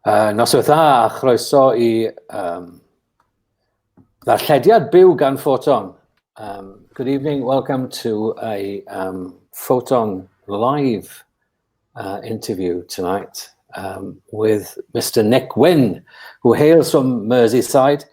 Noswaith dda a chroeso i ddarllediad byw gan Ffoton. Good evening, welcome to a Ffoton live interview tonight with Mr. Nick Wynne, who hails from Merseyside.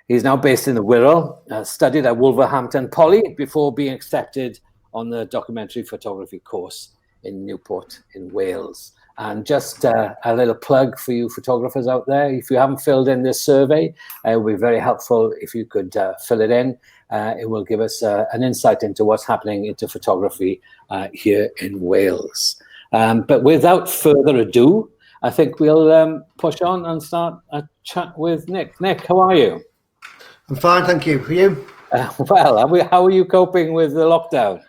He's now based in the Wirral, studied at Wolverhampton Poly before being accepted on the documentary photography course in Newport in Wales. And just a little plug for you photographers out there. If you haven't filled in this survey, it will be very helpful if you could fill it in. It will give us an insight into what's happening into photography here in Wales. But without further ado, I think we'll push on and start a chat with Nick. Nick, how are you? I'm fine, thank you. Are you? Well, how are you coping with the lockdown?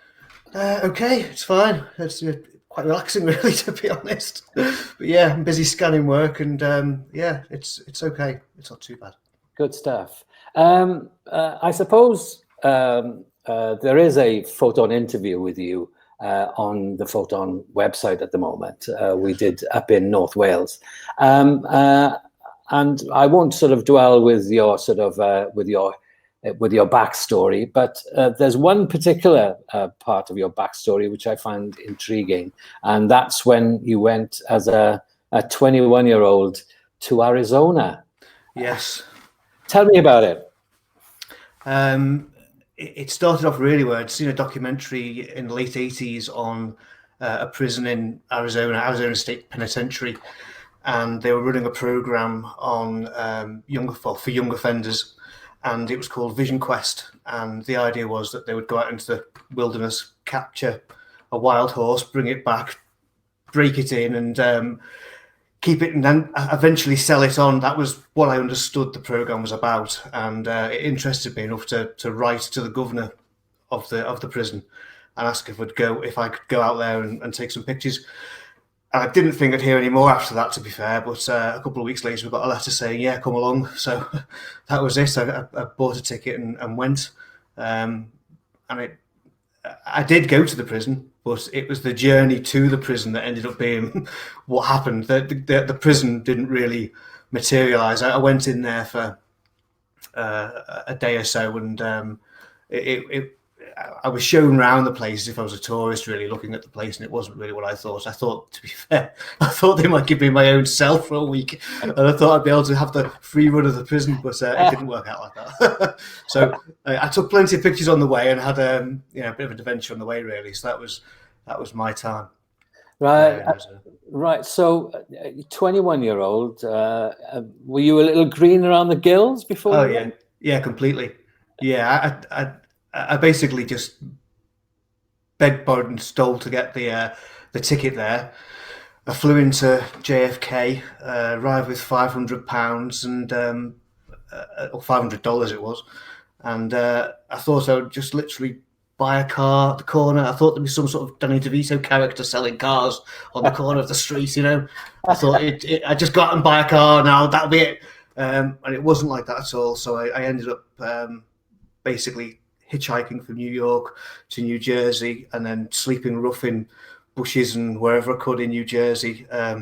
Okay, it's fine. It's quite relaxing, really, to be honest. But yeah, I'm busy scanning work, and yeah, it's okay. It's not too bad. Good stuff. I suppose there is a Ffoton interview with you on the Ffoton website at the moment. We did up in North Wales, and I won't sort of dwell with your sort of with your backstory, but there's one particular part of your backstory which I find intriguing, and that's when you went as a 21-year-old to Arizona. Yes. Tell me about it. It started off really well. I'd seen a documentary in the late 80s on a prison in Arizona State Penitentiary, and they were running a program on for young offenders. And it was called Vision Quest, and the idea was that they would go out into the wilderness, capture a wild horse, bring it back, break it in, and keep it, and then eventually sell it on. That was what I understood the program was about, and it interested me enough to write to the governor of the prison and ask if I could go out there and take some pictures. And I didn't think I'd hear any more after that, to be fair, but a couple of weeks later we got a letter saying, yeah, come along. So that was it. I bought a ticket and went. And I did go to the prison, but it was the journey to the prison that ended up being what happened. The prison didn't really materialise. I went in there for a day or so, and I was shown around the place as if I was a tourist, really looking at the place, and it wasn't really what I thought. I thought, to be fair, they might give me my own cell for a week, and I thought I'd be able to have the free run of the prison, but it didn't work out like that. So I took plenty of pictures on the way and had a bit of an adventure on the way, really. So that was my time. Right, right. So, 21-year-old, were you a little green around the gills before? Oh yeah, completely. Yeah, I basically just begged, borrowed, and stole to get the ticket there. I flew into JFK, arrived with £500 and or $500 it was, and I thought I would just literally buy a car at the corner. I thought there'd be some sort of Danny DeVito character selling cars on the corner of the street. I thought I just go out and buy a car. Now that'll be it, and it wasn't like that at all. So I ended up basically hitchhiking from New York to New Jersey, and then sleeping rough in bushes and wherever I could in New Jersey. I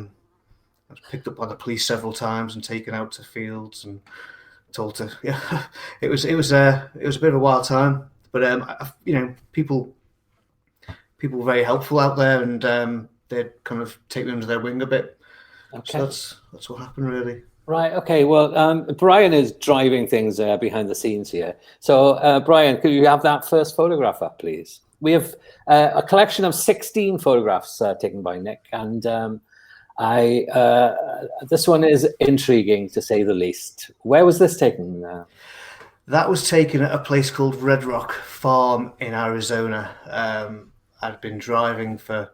was picked up by the police several times and taken out to fields and told to. Yeah, it was a bit of a wild time, but people were very helpful out there, and they'd kind of take me under their wing a bit. Okay. So that's what happened, really. Right. Okay. Well, Brian is driving things behind the scenes here. So, Brian, could you have that first photograph up, please? We have a collection of 16 photographs taken by Nick, and this one is intriguing to say the least. Where was this taken? That was taken at a place called Red Rock Farm in Arizona. I'd been driving for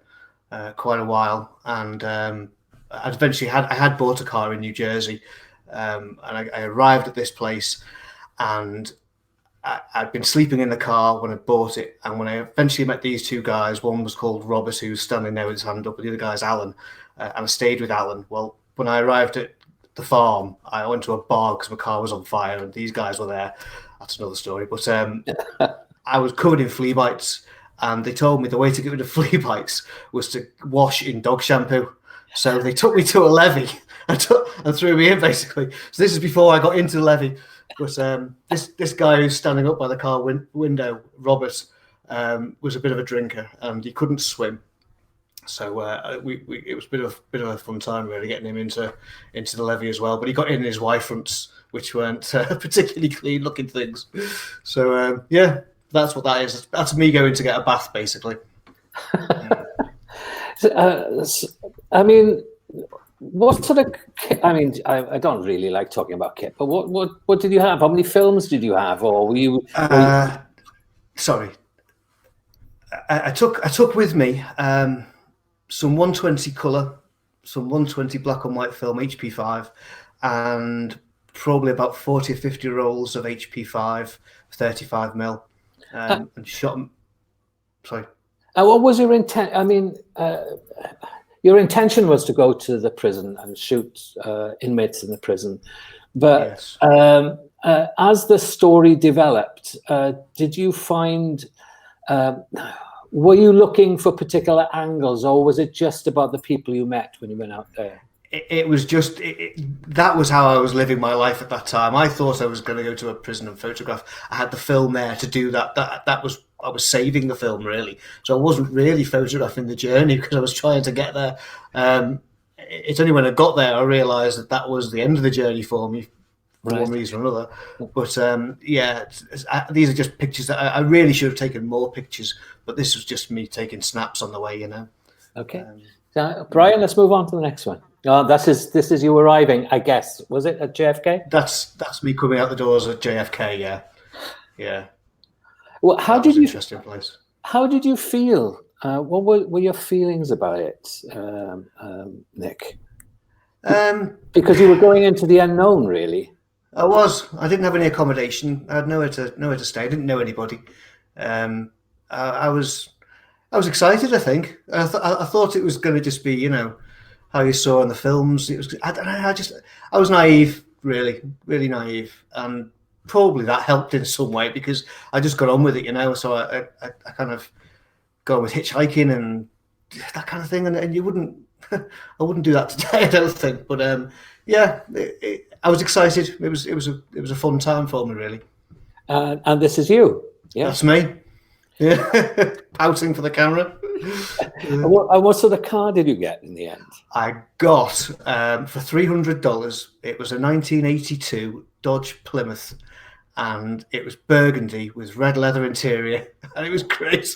quite a while, and I had bought a car in New Jersey, and I arrived at this place, and I'd been sleeping in the car when I bought it. And when I eventually met these two guys, one was called Robert, who was standing there with his hand up, and the other guy's Alan, and I stayed with Alan. Well, when I arrived at the farm, I went to a bar because my car was on fire, and these guys were there. That's another story. But I was covered in flea bites, and they told me the way to get rid of flea bites was to wash in dog shampoo. So they took me to a levee and threw me in, basically. So this is before I got into the levee. But this guy who's standing up by the car window, Robert, was a bit of a drinker, and he couldn't swim. So it was a bit of a fun time, really, getting him into the levee as well. But he got in his Y fronts, which weren't particularly clean looking things. So yeah, that's what that is. That's me going to get a bath, basically. I mean, what sort of? I mean, I don't really like talking about kit, but what did you have? How many films did you have, or were you? Sorry, I took with me some 120 colour, some 120 black and white film HP5, and probably about 40 or 50 rolls of HP5 35mm, and shot them. Sorry. What was your intent? I mean, your intention was to go to the prison and shoot inmates in the prison, but yes. As the story developed, did you find? Were you looking for particular angles, or was it just about the people you met when you went out there? It was just that was how I was living my life at that time. I thought I was going to go to a prison and photograph. I had the film there to do that. That was, I was saving the film, really. So I wasn't really photographing the journey because I was trying to get there. It's only when I got there I realised that was the end of the journey for me, for one reason or another. But yeah, these are just pictures that I really should have taken more pictures, but this was just me taking snaps on the way, you know. Okay. So, Brian, let's move on to the next one. This is you arriving, I guess. Was it at JFK? That's me coming out the doors at JFK. Yeah. Well, how did you? Interesting place. How did you feel? What were your feelings about it, Nick? Because you were going into the unknown, really. I was. I didn't have any accommodation. I had nowhere to stay. I didn't know anybody. I was excited. I think I thought it was going to just be, you know, how you saw in the films. It was. I don't know. I was naive, really naive, and probably that helped in some way because I just got on with it, you know. So I kind of got on with hitchhiking and that kind of thing, and you wouldn't. I wouldn't do that today, I don't think. But yeah, I was excited. It was a fun time for me, really. And this is you. Yeah, that's me. Yeah, pouting for the camera. What sort of car did you get in the end? I got for $300. It was a 1982 Dodge Plymouth, and it was burgundy with red leather interior, and it was great.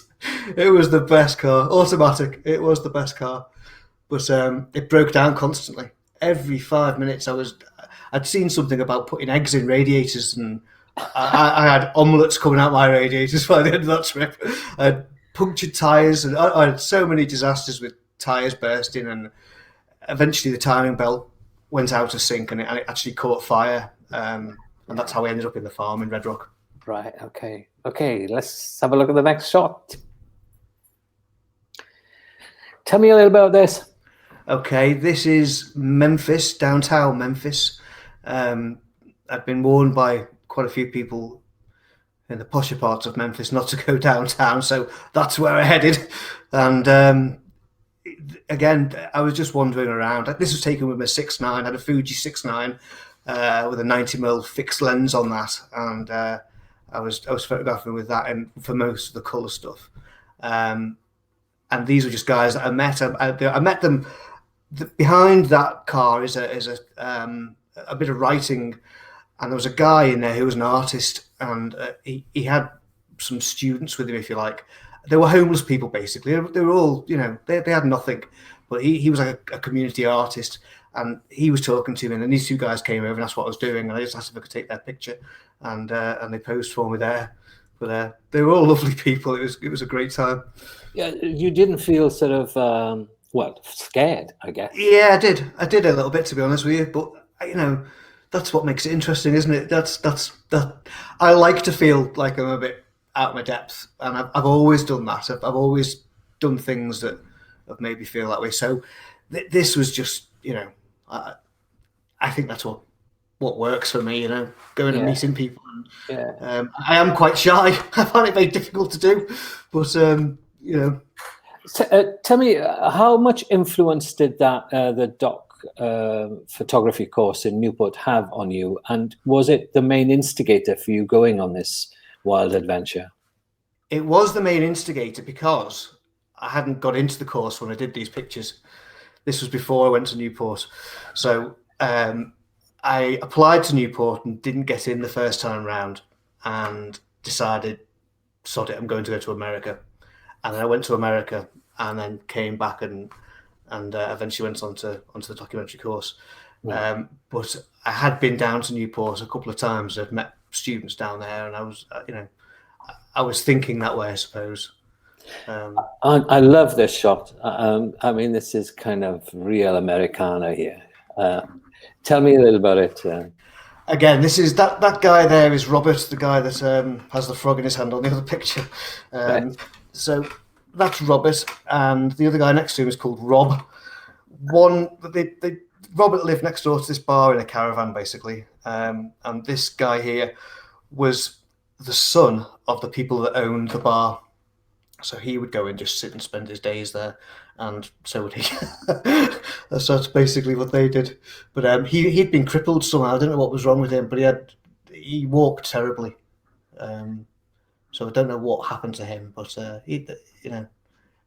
It was the best car, automatic. It was the best car, but it broke down constantly. Every 5 minutes, I'd seen something about putting eggs in radiators, and I had omelettes coming out my radiators by the end of that trip. I had punctured tyres, and I had so many disasters with tyres bursting, and eventually the timing belt went out of sync, and it actually caught fire, and that's how I ended up in the farm in Red Rock. Right, okay, let's have a look at the next shot. Tell me a little about this. Okay, this is Memphis, downtown Memphis. I've been warned by quite a few people in the posher parts of Memphis not to go downtown, so that's where I headed. And again, I was just wandering around. This was taken with my 6.9. I had a Fuji 6.9 with a 90mm fixed lens on that, and I was photographing with that, and for most of the colour stuff. And these were just guys that I met. I met them. Behind that car is a bit of writing. And there was a guy in there who was an artist, and he had some students with him, if you like. They were homeless people, basically. They were all, you know, they had nothing. But he was like a community artist, and he was talking to me, and then these two guys came over, and that's what I was doing. And I just asked if I could take their picture, and they posed for me there. But they were all lovely people. It was a great time. Yeah, you didn't feel sort of, scared, I guess. Yeah, I did. I did a little bit, to be honest with you. But, you know, that's what makes it interesting, isn't it? That's I like to feel like I'm a bit out of my depth, and I've always done that. I've always done things that have made me feel that way. So this was just, you know, I think that's what works for me, you know, going and meeting people. And, I am quite shy. I find it very difficult to do, but you know. Tell me, how much influence did that the doc photography course in Newport have on you? And was it the main instigator for you going on this wild adventure? It was the main instigator because I hadn't got into the course when I did these pictures. This was before I went to Newport. So I applied to Newport and didn't get in the first time round, and decided, sod it, I'm going to go to America. And then I went to America and then came back and eventually went onto the documentary course. Right. But I had been down to Newport a couple of times. I'd met students down there, and I was, I was thinking that way, I suppose. I love this shot. I mean, this is kind of real Americana here. Tell me a little about it. Again, this is that guy there is Robert, the guy that has the frog in his hand on the other picture. Right. So that's Robert, and the other guy next to him is called Rob. Robert lived next door to this bar in a caravan, basically, and this guy here was the son of the people that owned the bar. So he would go and just sit and spend his days there, and so would he. So that's basically what they did. But he'd been crippled somehow. I don't know what was wrong with him, but he walked terribly. So I don't know what happened to him, but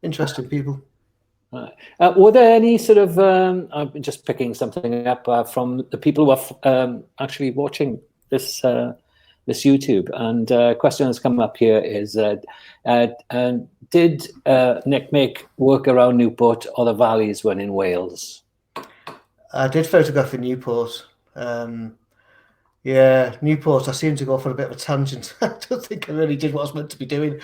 interesting people. Right. Were there any sort of, I'm just picking something up from the people who are actually watching this this YouTube, and a question that's come up here is, did Nick make work around Newport or the valleys when in Wales? I did photograph in Newport. Yeah, Newport, I seem to go off on a bit of a tangent. I don't think I really did what I was meant to be doing.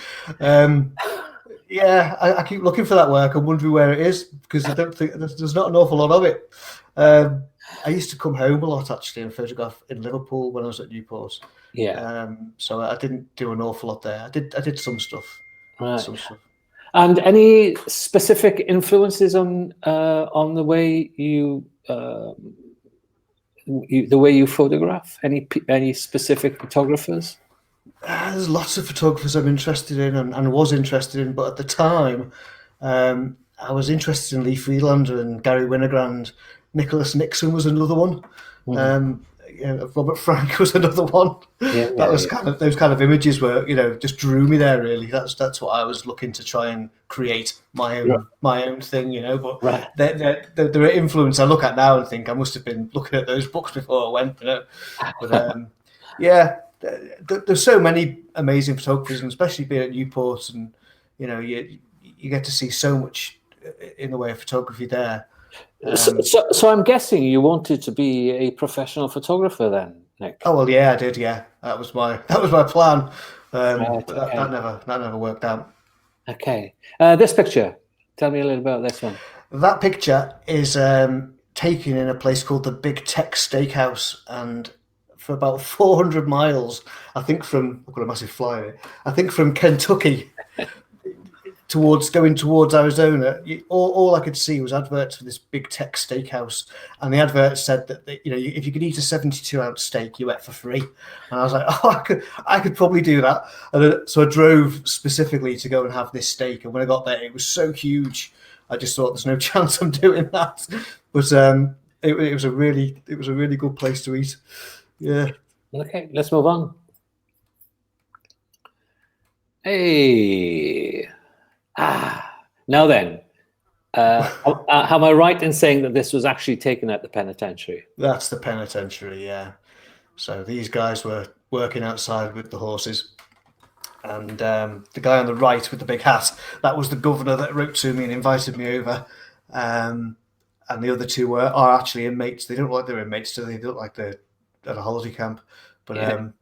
Yeah, I keep looking for that work. I'm wondering where it is, because I don't think there's not an awful lot of it. I used to come home a lot, actually, and photograph in Liverpool when I was at Newport. Yeah. So I didn't do an awful lot there. I did some stuff. Right. Some stuff. And any specific influences on the way you the way you photograph? Any specific photographers? There's lots of photographers I'm interested in and was interested in, but at the time, I was interested in Lee Friedlander and Gary Winogrand. Nicholas Nixon was another one. Robert Frank was another one. Kind of those kind of images were, just drew me there. Really, that's what I was looking to try and create my own thing. But right. There are influence I look at now and think I must have been looking at those books before I went. But yeah, there's so many amazing photographers, and especially being at Newport, and you get to see so much in the way of photography there. So I'm guessing you wanted to be a professional photographer then, Nick? Oh well, yeah, I did. Yeah, that was my plan. Right, but that never worked out. Okay, this picture. Tell me a little about this one. That picture is taken in a place called the Big Tech Steakhouse, and for about 400 miles, I've got a massive flyer. I think from Kentucky going towards Arizona, all I could see was adverts for this Big Tech Steakhouse, and the advert said that if you could eat a 72-ounce steak, you ate for free. And I was like, I could probably do that. And so I drove specifically to go and have this steak. And when I got there, it was so huge, I just thought there's no chance I'm doing that. But it was a really good place to eat. Yeah. Okay, let's move on. Hey. Now then, am I right in saying that this was actually taken at the penitentiary? That's the penitentiary, yeah. So these guys were working outside with the horses, and the guy on the right with the big hat, that was the governor that wrote to me and invited me over. And the other two are actually inmates. They don't look like they're inmates, do they? They look like they're at a holiday camp. But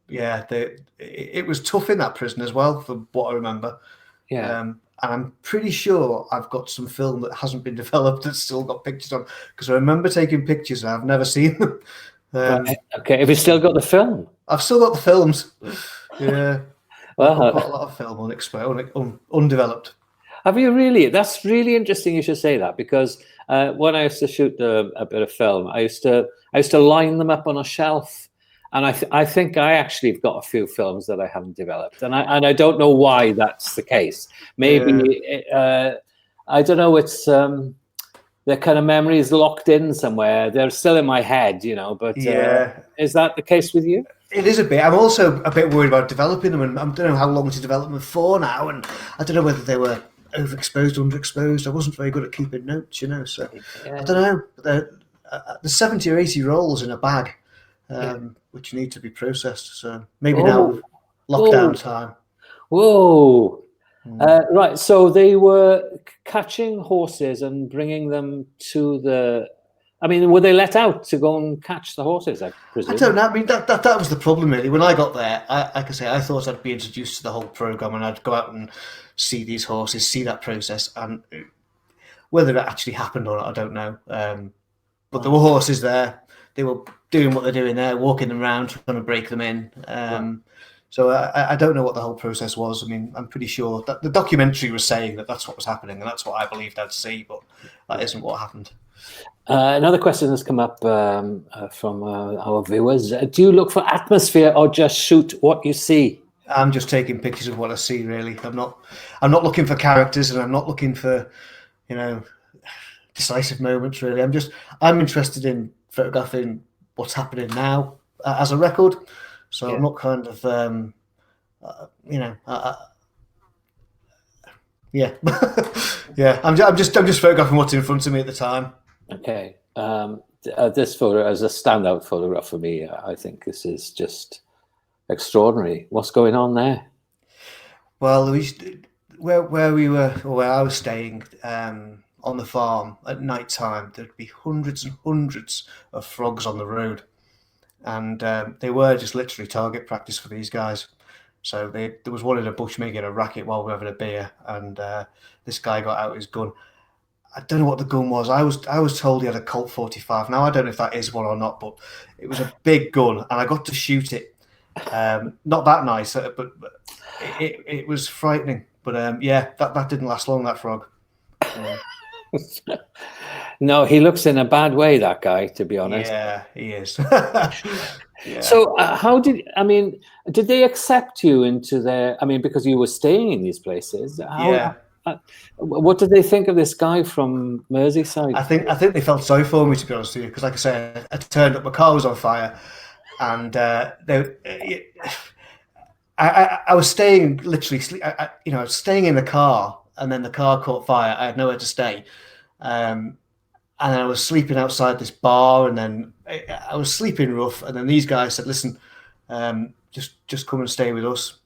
it was tough in that prison as well, from what I remember. Yeah. And I'm pretty sure I've got some film that hasn't been developed that's still got pictures on, because I remember taking pictures and I've never seen them. Right. Okay, have you still got the film? I've still got the films. Yeah. Well, I've got a lot of film undeveloped. Have you really? That's really interesting you should say that, because when I used to shoot a bit of film, I used to line them up on a shelf. And I think I actually have got a few films that I haven't developed, and I don't know why that's the case. Maybe I don't know. It's their kind of memories locked in somewhere. They're still in my head, you know. But is that the case with you? It is a bit. I'm also a bit worried about developing them, and I don't know how long to develop them for now, and I don't know whether they were overexposed, underexposed. I wasn't very good at keeping notes, you know. So I don't know. There's 70 or 80 rolls in a bag, which need to be processed. So maybe now lockdown time. Whoa. Right, so they were catching horses and bringing them to the... I mean, were they let out to go and catch the horses, I presume? I don't know. I mean, that was the problem, really. When I got there, like I say, I thought I'd be introduced to the whole programme and I'd go out and see these horses, see that process, and whether it actually happened or not, I don't know. But there were horses there. They were doing what they're doing there, walking them around, trying to break them in. So I don't know what the whole process was. I mean, I'm pretty sure that the documentary was saying that that's what was happening, and that's what I believed I'd see, but that isn't what happened. Another question has come up from our viewers. Do you look for atmosphere or just shoot what you see? I'm just taking pictures of what I see, really. I'm not looking for characters, and I'm not looking for, you know, decisive moments, really. I'm interested in photographing what's happening now as a record. So I'm not kind of, you know, I'm just photographing what's in front of me at the time. Okay. This photo is a standout photograph for me. I think this is just extraordinary. What's going on there? Well, where we were, or where I was staying, on the farm at night time, there'd be hundreds and hundreds of frogs on the road. And they were just literally target practice for these guys. So there was one in a bush making a racket while we were having a beer, and this guy got out his gun. I don't know what the gun was. I was told he had a Colt 45. Now I don't know if that is one or not, but it was a big gun, and I got to shoot it. Not that nice, but it was frightening. But that didn't last long. That frog. No, he looks in a bad way, that guy, to be honest. Yeah, he is. So did they accept you into their, because you were staying in these places? What did they think of this guy from Merseyside? I think they felt sorry for me, to be honest with you, because like I said, I turned up, my car was on fire, and I was staying, literally, I was staying in the car, and then the car caught fire. I had nowhere to stay. And I was sleeping outside this bar, and then I was sleeping rough. And then these guys said, "Listen, just come and stay with us."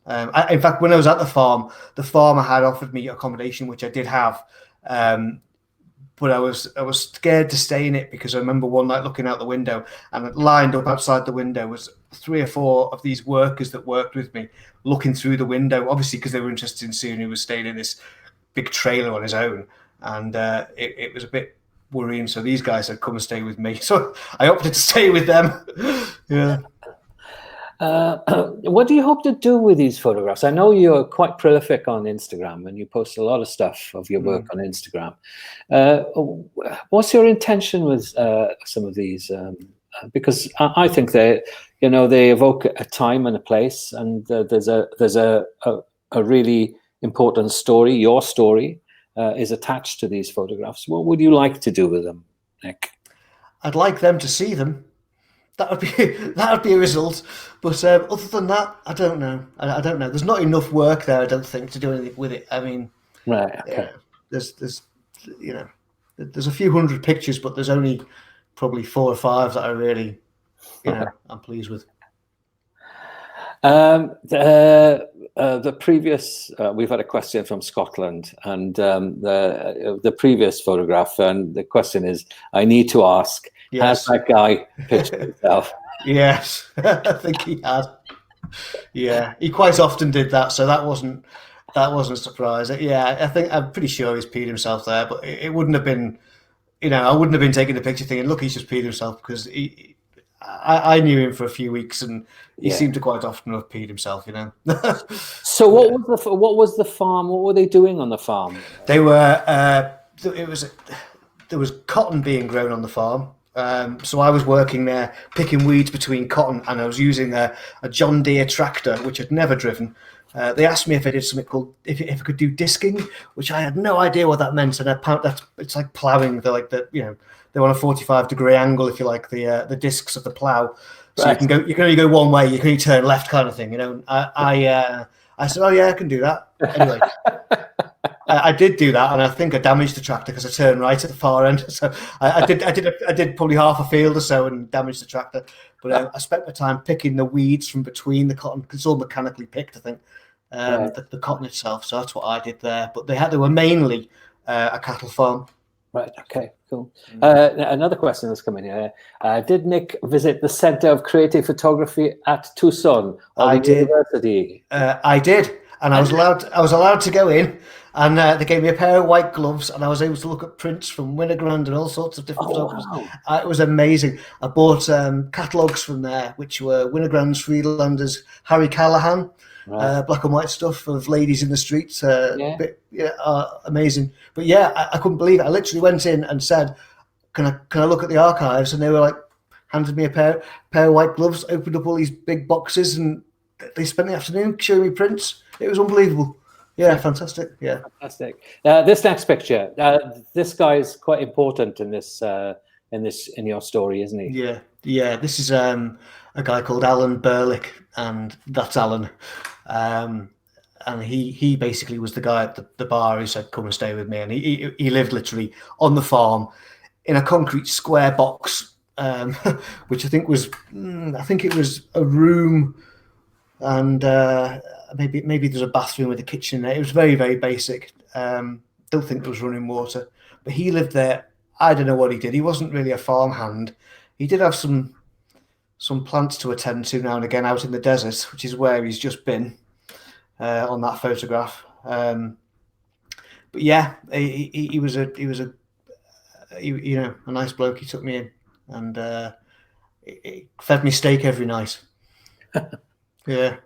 In fact, when I was at the farmer had offered me accommodation, which I did have, but I was scared to stay in it because I remember one night looking out the window, and lined up outside the window was 3 or 4 of these workers that worked with me, looking through the window, obviously because they were interested in seeing who was staying in this big trailer on his own, and it was a bit worrying. So these guys had come and stay with me, so I opted to stay with them. Yeah. What do you hope to do with these photographs? I know you're quite prolific on Instagram and you post a lot of stuff of your work on Instagram. What's your intention with some of these? Because I think they evoke a time and a place, and there's a really important story. Your story is attached to these photographs. What would you like to do with them, Nick? I'd like them to see them. That would be a result. But other than that, I don't know. I don't know. There's not enough work there, I don't think, to do anything with it. I mean, right. Okay. There's a few hundred pictures, but there's only probably 4 or 5 that I really, I'm pleased with. The previous, we've had a question from Scotland, and the previous photograph, and the question is, I need to ask, has that guy pictured himself? Yes, I think he has. Yeah, he quite often did that, so that wasn't a surprise. Yeah, I'm pretty sure he's peed himself there, but it wouldn't have been, I wouldn't have been taking the picture thinking, look, he's just peed himself, because I knew him for a few weeks, and he seemed to quite often have peed himself, So what was the farm? What were they doing on the farm? They were there was cotton being grown on the farm. So I was working there picking weeds between cotton, and I was using a John Deere tractor, which I'd never driven, They asked me if I did something called if I could do disking, which I had no idea what that meant. And it's like ploughing. They're like they're on a 45-degree angle, if you like, the discs of the plough. So right. You can only go one way. You can only turn left, kind of thing. I said, oh yeah, I can do that. Anyway, I did do that, and I think I damaged the tractor because I turned right at the far end. So I did probably half a field or so and damaged the tractor. But I spent my time picking the weeds from between the cotton, because it's all mechanically picked, I think, right. the cotton itself. So that's what I did there. But they were mainly a cattle farm. Right. Okay. Cool. Another question that's coming here. Did Nick visit the Center of Creative Photography at Tucson? I did. University? I did, and I was allowed to go in, and they gave me a pair of white gloves, and I was able to look at prints from Winogrand and all sorts of different photographers. Wow. It was amazing. I bought catalogues from there, which were Winogrand's, Friedlander's, Harry Callahan. Right. Black and white stuff of ladies in the streets, amazing. But yeah, I couldn't believe it. I literally went in and said, "Can I look at the archives?" And they were like, handed me a pair of white gloves, opened up all these big boxes, and they spent the afternoon showing me prints. It was unbelievable. Yeah, fantastic. Yeah, fantastic. This next picture, this guy is quite important in your story, isn't he? Yeah. This is a guy called Alan Burlick, and that's Alan. And he basically was the guy at the bar who said, "Come and stay with me." And he lived literally on the farm in a concrete square box, which I think it was a room, and maybe there's a bathroom with a kitchen there. It was very, very basic. Don't think there was running water, but he lived there. I don't know what he did. He wasn't really a farmhand. He did have some plants to attend to now and again out in the desert, which is where he's just been on that photograph. But yeah, he was a nice bloke. He took me in and he fed me steak every night. Yeah.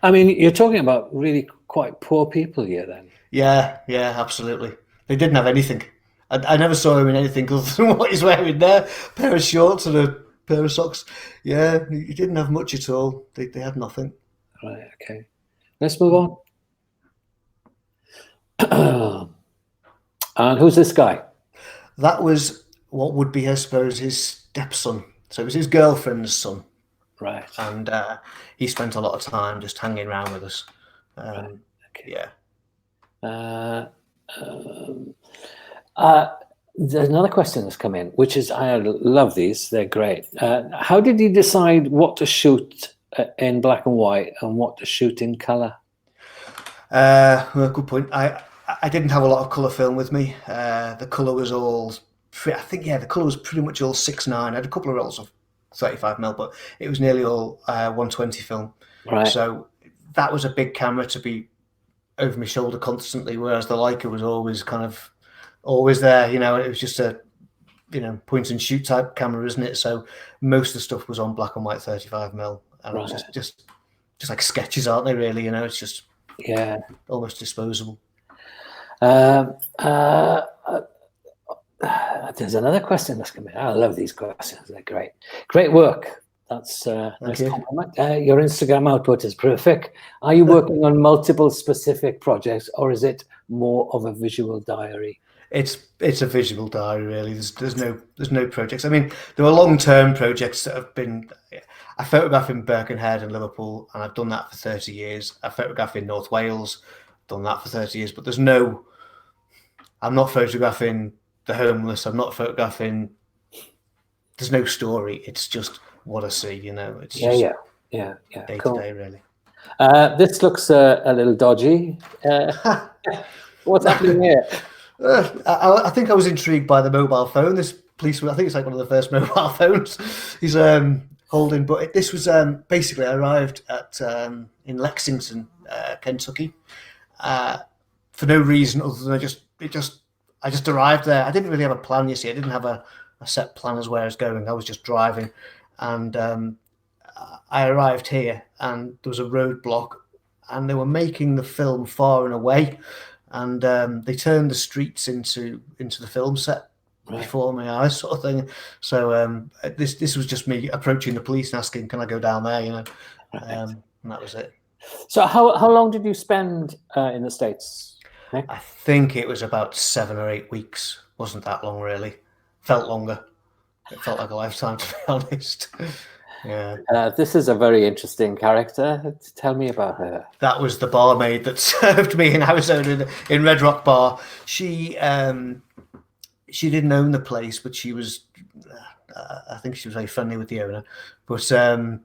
I mean, you're talking about really quite poor people here then. Yeah, absolutely. They didn't have anything. I never saw him in anything other than what he's wearing there. A pair of shorts and a pair of socks. Yeah, he didn't have much at all. They had nothing. Right, okay. Let's move on. And who's this guy? That was what would be, I suppose, his stepson. So it was his girlfriend's son. Right. And he spent a lot of time just hanging around with us. Right. Okay. Yeah. There's another question that's come in, which is, I love these. They're great. How did you decide what to shoot in black and white and what to shoot in color? Well, good point. I didn't have a lot of color film with me. The color was all, I think, the color was pretty much all 6:9. I had a couple of rolls of 35mm, but it was nearly all 120 film. Right. So that was a big camera to be over my shoulder constantly, whereas the Leica was always there. It was just a point and shoot type camera, isn't it? So most of the stuff was on black and white 35mm, and right. It was just like sketches, aren't they? Really, it's just almost disposable. There's another question that's coming. I love these questions. They're great work. That's nice compliment. Your Instagram output is prolific. Are you working on multiple specific projects, or is it more of a visual diary? It's a visual diary, really. There's no projects. I mean, there are long-term projects that have been. I photograph in Birkenhead and Liverpool, and I've done that for 30 years. I photograph in North Wales, done that for 30 years. But I'm not photographing the homeless. I'm not photographing. There's no story. It's just what I see. It's just day to day, really. This looks a little dodgy. What's happening here? I think I was intrigued by the mobile phone. This policeman, I think it's like one of the first mobile phones he's holding. But this was basically, I arrived at in Lexington, Kentucky, for no reason other than I just arrived there. I didn't really have a plan. You see, I didn't have a set plan as where I was going. I was just driving, and I arrived here, and there was a roadblock, and they were making the film far and away. And they turned the streets into the film set before my eyes, sort of thing. So this was just me approaching the police and asking, "Can I go down there?" And that was it. So how long did you spend in the States, Nick? I think it was about 7 or 8 weeks. Wasn't that long, really. Felt longer. It felt like a lifetime, to be honest. Yeah. This is a very interesting character. Tell me about her. That was the barmaid that served me in Arizona in Red Rock Bar. She didn't own the place, but she was. I think she was very friendly with the owner. But the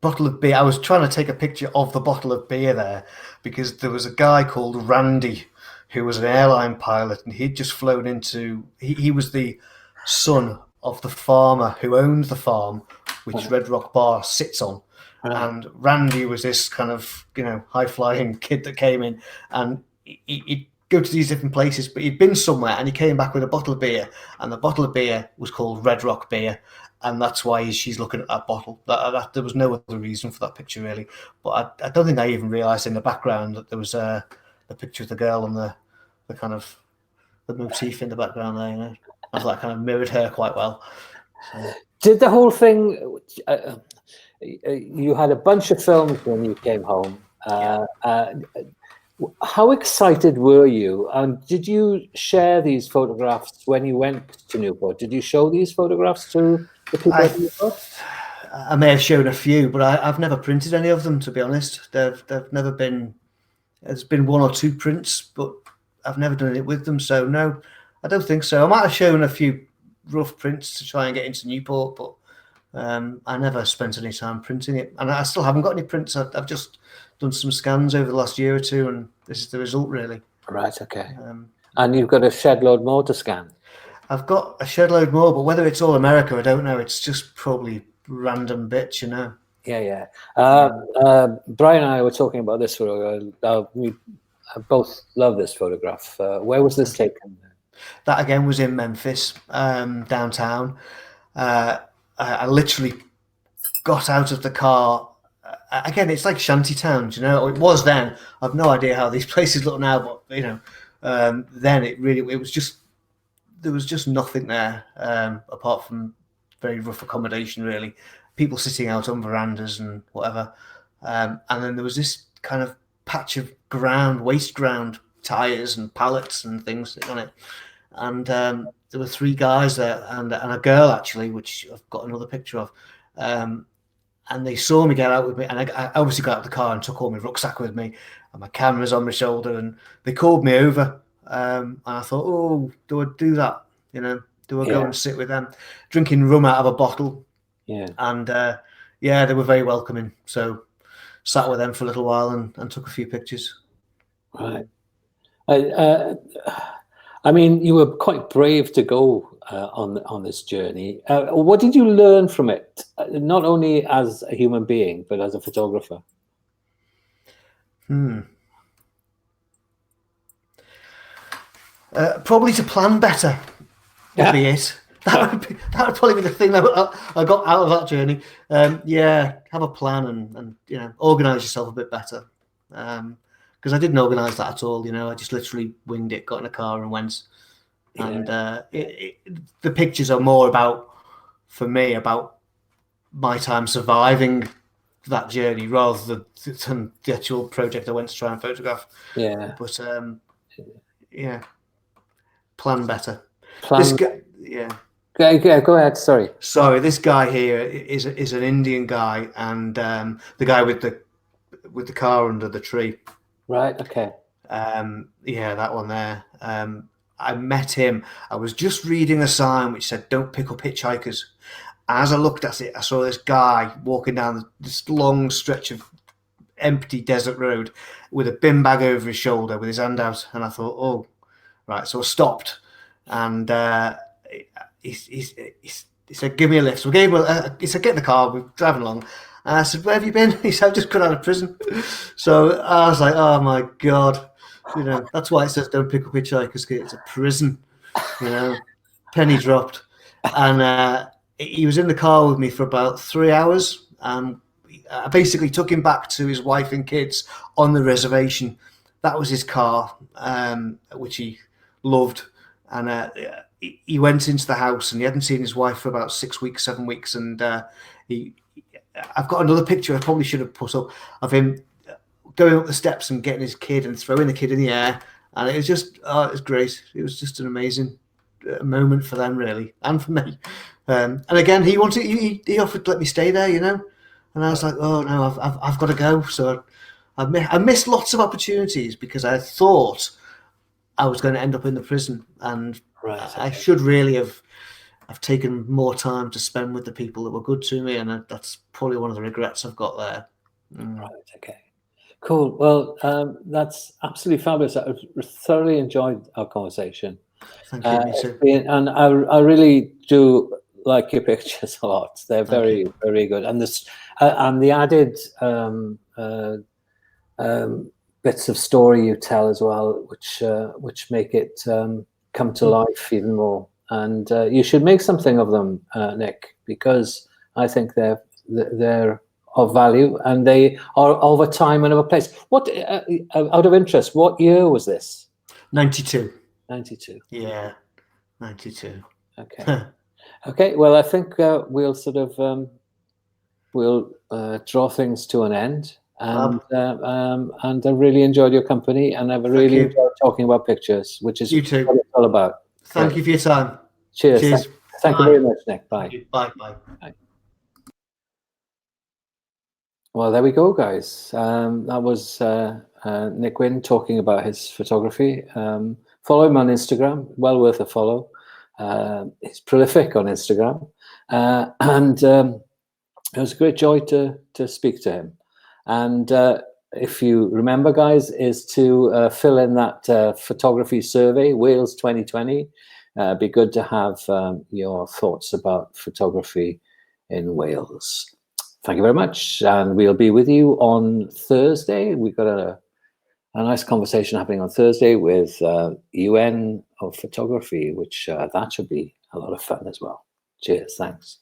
bottle of beer. I was trying to take a picture of the bottle of beer there because there was a guy called Randy who was an airline pilot, and he'd just flown into. He was the son of the farmer who owned the farm, which Red Rock Bar sits on. And Randy was this kind of, high-flying kid that came in, and he'd go to these different places, but he'd been somewhere, and he came back with a bottle of beer, and the bottle of beer was called Red Rock Beer, and that's why she's looking at that bottle. There was no other reason for that picture, really. But I don't think I even realised in the background that there was the picture of the girl and the kind of the motif in the background there, I thought that kind of mirrored her quite well. So. Did the whole thing... you had a bunch of films when you came home. How excited were you? And did you share these photographs when you went to Newport? Did you show these photographs to the people at Newport? I may have shown a few, but I've never printed any of them, to be honest. They've never been... There's been 1 or 2 prints, but I've never done it with them. So, no, I don't think so. I might have shown a few rough prints to try and get into Newport, but I never spent any time printing it, and I still haven't got any prints. I've just done some scans over the last year or two, and this is the result, really. Right. Okay. And you've got a shed load more to scan. I've got a shed load more, but whether it's all America, I don't know. It's just probably random bits, Yeah. Brian and I were talking about this photo. We both love this photograph. Where was this taken? That again was in Memphis, downtown. I literally got out of the car. Again, it's like shanty towns, It was then. I've no idea how these places look now, but then it was just there was just nothing there apart from very rough accommodation, really. People sitting out on verandas and whatever, and then there was this kind of patch of waste ground, tires and pallets and things on it, and there were 3 guys there and a girl, actually, which I've got another picture of. And they saw me get out with me. And I obviously got out of the car and took all my rucksack with me and my cameras on my shoulder. And they called me over. And I thought, oh, do I do that? Do I go and sit with them? Drinking rum out of a bottle. Yeah. And they were very welcoming. So sat with them for a little while and took a few pictures. Right. I mean, you were quite brave to go on this journey. What did you learn from it, not only as a human being, but as a photographer? Probably to plan better would be it. That would probably be the thing that I got out of that journey. Have a plan and organise yourself a bit better. Because I didn't organise that at all, I just literally winged it, got in a car and went. Yeah. And the pictures are more for me, about my time surviving that journey rather than the actual project I went to try and photograph. Yeah. But, plan better. Go ahead, sorry. Sorry, this guy here is an Indian guy, and the guy with the car under the tree. Right, okay. That one there. I met him. I was just reading a sign which said, "Don't pick up hitchhikers." And as I looked at it, I saw this guy walking down this long stretch of empty desert road with a bin bag over his shoulder with his hand out. And I thought, oh, right. So I stopped, and he said, "Give me a lift." So I gave him he said, "Get in the car, we're driving along." And I said, "Where have you been?" He said, "I've just got out of prison." So I was like, oh my God. That's why it says don't pick up hitchhikers, it's a prison, penny dropped. And he was in the car with me for about 3 hours. I basically took him back to his wife and kids on the reservation. That was his car, which he loved. And he went into the house, and he hadn't seen his wife for about 6 weeks, 7 weeks. And I've got another picture I probably should have put up of him going up the steps and getting his kid and throwing the kid in the air, and it was just, oh, it was great. It was just an amazing moment for them, really, and for me. And again, he offered to let me stay there, you know, and I was like, oh no, I've got to go. So I missed lots of opportunities because I thought I was going to end up in the prison, and I should really have taken more time to spend with the people that were good to me, and that's probably one of the regrets I've got there. Right. Okay. Cool. Well, that's absolutely fabulous. I thoroughly enjoyed our conversation. Thank you. Me too. And I really do like your pictures a lot. They're very, very good. And this and the added bits of story you tell as well, which make it come to life even more. And you should make something of them, Nick, because I think they're of value, and they are of a time and of a place. What, out of interest, what year was this? 92. 92. Yeah, 92. Okay. Okay. Well, I think we'll sort of we'll draw things to an end. And I really enjoyed your company, and I've really enjoyed talking about pictures, which is you too. what it's all about. Thank you for your time. Cheers. Cheers. Thank you very much, Nick. Bye. Bye. Bye. Well, there we go, guys. That was Nick Wynne talking about his photography. Follow him on Instagram. Well worth a follow. He's prolific on Instagram. And it was a great joy to speak to him. And if you remember, guys, is to fill in that photography survey, Wales 2020. Be good to have your thoughts about photography in Wales. Thank you very much, and we'll be with you on Thursday. We've got a nice conversation happening on Thursday with UN of photography, which that should be a lot of fun as well. Cheers, thanks.